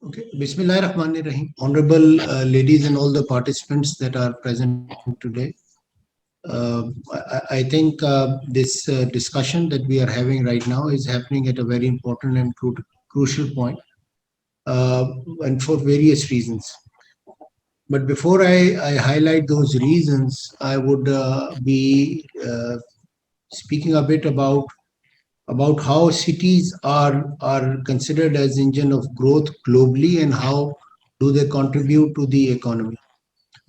Okay. Bismillahirrahmanirrahim. Honorable ladies and all the participants that are present today. I think this discussion that we are having right now is happening at a very important and crucial point, uh, and for various reasons. But before I highlight those reasons, I would be speaking a bit about how cities are considered as engine of growth globally and how do they contribute to the economy.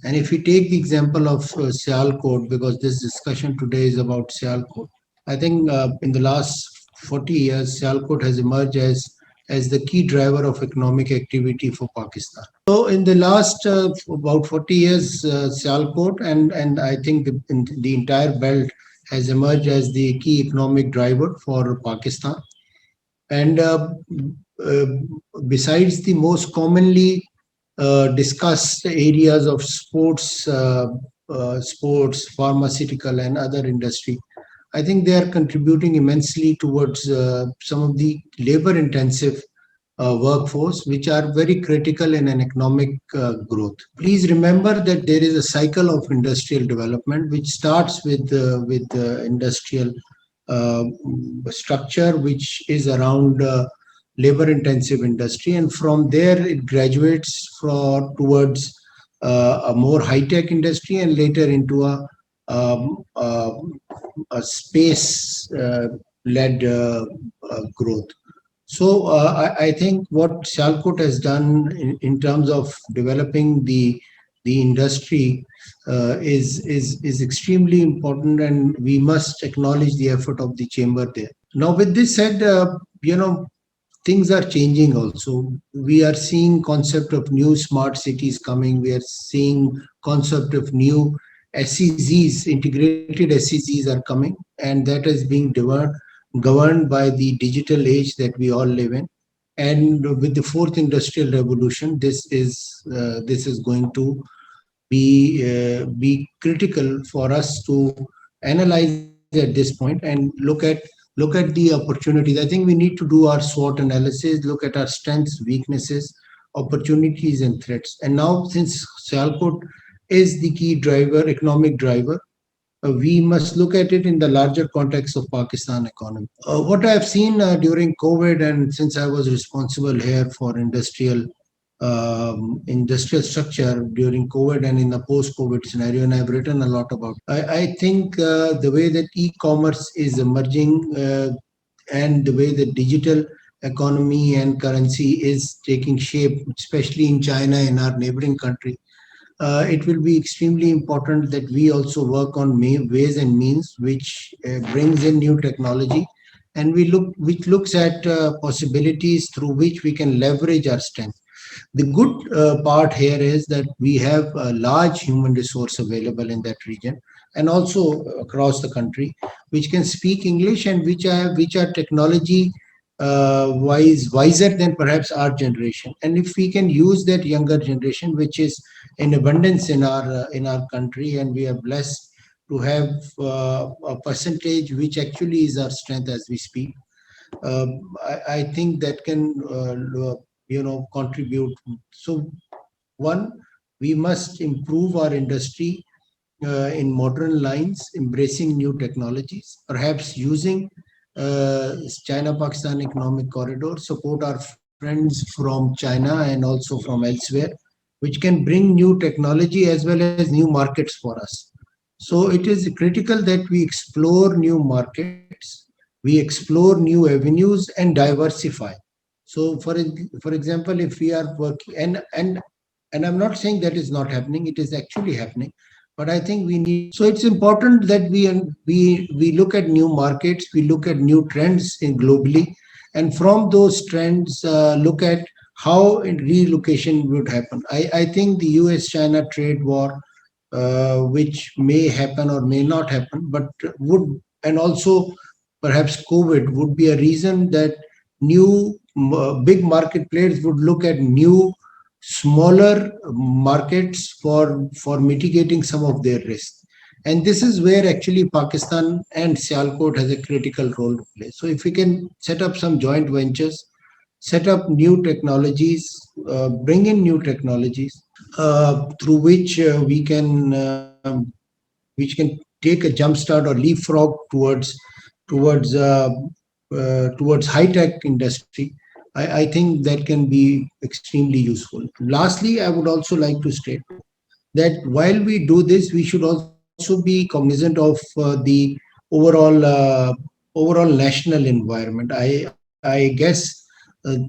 And if we take the example of Sialkot, because this discussion today is about Sialkot, I think in the last 40 years, Sialkot has emerged as the key driver of economic activity for Pakistan. So in the last about 40 years, Sialkot and I think the entire belt has emerged as the key economic driver for Pakistan. And uh, besides the most commonly discussed areas of sports, pharmaceutical, and other industry, I think they are contributing immensely towards some of the labor-intensive workforce, which are very critical in an economic growth. Please remember that there is a cycle of industrial development, which starts with industrial uh, structure, which is around labor-intensive industry, and from there it graduates towards a more high-tech industry, and later into um, uh, a space-led growth. So I think what Sialkot has done in terms of developing the industry is extremely important, and we must acknowledge the effort of the chamber there. Now, with this said, things are changing. Also, we are seeing concept of new smart cities coming. We are seeing concept of new SEZs, integrated SEZs are coming, and that is being governed by the digital age that we all live in. And with the fourth industrial revolution, this is going to be critical for us to analyze at this point and look at the opportunities. I think we need to do our SWOT analysis, look at our strengths, weaknesses, opportunities, and threats. And now, since Sialkot is the key driver, economic driver, we must look at it in the larger context of Pakistan economy. What I have seen during COVID, and since I was responsible here for industrial structure during COVID and in the post-COVID scenario, and I've written a lot about. I think the way that e-commerce is emerging and the way the digital economy and currency is taking shape, especially in China, in our neighboring country, it will be extremely important that we also work on ways and means which brings in new technology, and which looks at possibilities through which we can leverage our strength. The good part here is that we have a large human resource available in that region and also across the country, which can speak English and which are technology wiser than perhaps our generation. And if we can use that younger generation, which is in abundance in our country, and we are blessed to have a percentage which actually is our strength as we speak. I think that can contribute. So one, we must improve our industry in modern lines, embracing new technologies, perhaps using China-Pakistan economic corridor, support our friends from China and also from elsewhere, which can bring new technology as well as new markets for us. So it is critical that we explore new markets, we explore new avenues and diversify. So for example, if we are working, and I'm not saying that is not happening, it is actually happening, but I think we need. So it's important that we look at new markets, we look at new trends in globally, and from those trends, look at how relocation would happen. I think the US-China trade war, which may happen or may not happen, but would, and also perhaps COVID would be a reason that new big market players would look at new smaller markets for mitigating some of their risks. And this is where actually Pakistan and Sialkot has a critical role to play. So if we can set up some joint ventures set up new technologies, bring in new technologies through which we can take a jump start or leapfrog towards towards high tech industry. I think that can be extremely useful. Lastly, I would also like to state that while we do this, we should also be cognizant of the overall overall national environment. I guess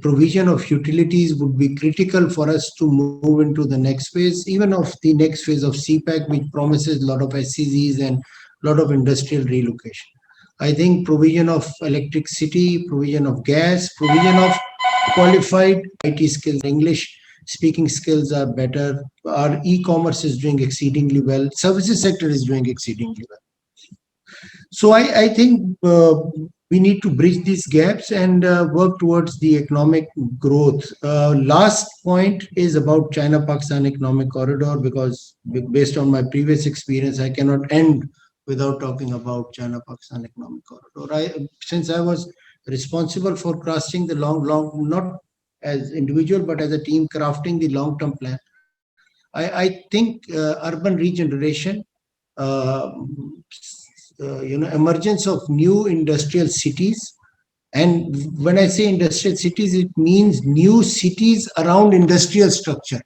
provision of utilities would be critical for us to move into the next phase, even of the next phase of CPEC, which promises a lot of SCZs and a lot of industrial relocation. I think provision of electricity, provision of gas, provision of qualified IT skills, English speaking skills are better. Our e-commerce is doing exceedingly well. Services sector is doing exceedingly well. So I think we need to bridge these gaps and work towards the economic growth. Last point is about China-Pakistan economic corridor, because based on my previous experience, I cannot end without talking about China-Pakistan economic corridor. Since I was responsible for crafting the not as individual, but as a team crafting the long-term plan, I think urban regeneration, uh, emergence of new industrial cities. And when I say industrial cities, it means new cities around industrial structure,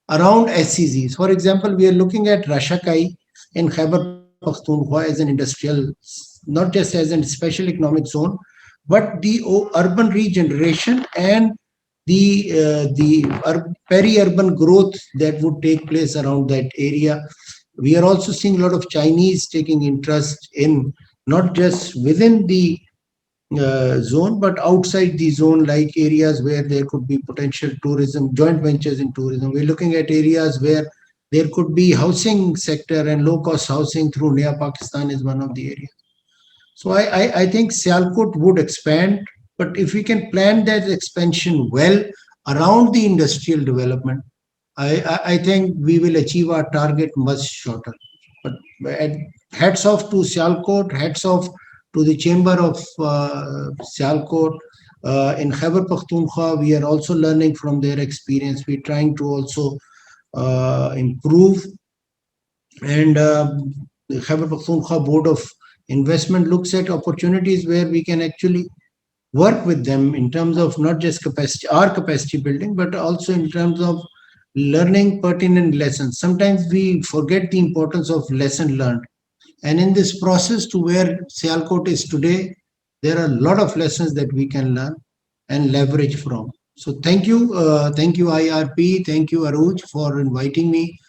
around SCZs. For example, we are looking at Rashakai in Khyber Pakhtunkhwa as an industrial, not just as a special economic zone, but the urban regeneration and the peri-urban growth that would take place around that area. We are also seeing a lot of Chinese taking interest in not just within the zone, but outside the zone, like areas where there could be potential tourism, joint ventures in tourism. We're looking at areas where there could be housing sector, and low cost housing through Nea Pakistan is one of the areas. So I think Sialkot would expand, but if we can plan that expansion well around the industrial development, I think we will achieve our target much shorter. But hats off to Sialkot, hats off to the Chamber of Sialkot. In Khyber Pakhtunkhwa, we are also learning from their experience. We're trying to also improve. And the Khyber Pakhtunkhwa Board of Investment looks at opportunities where we can actually work with them in terms of not just capacity, our capacity building, but also in terms of learning pertinent lessons. Sometimes we forget the importance of lesson learned. And in this process to where Sialkot is today, there are a lot of lessons that we can learn and leverage from. So thank you IRP, thank you Aruj for inviting me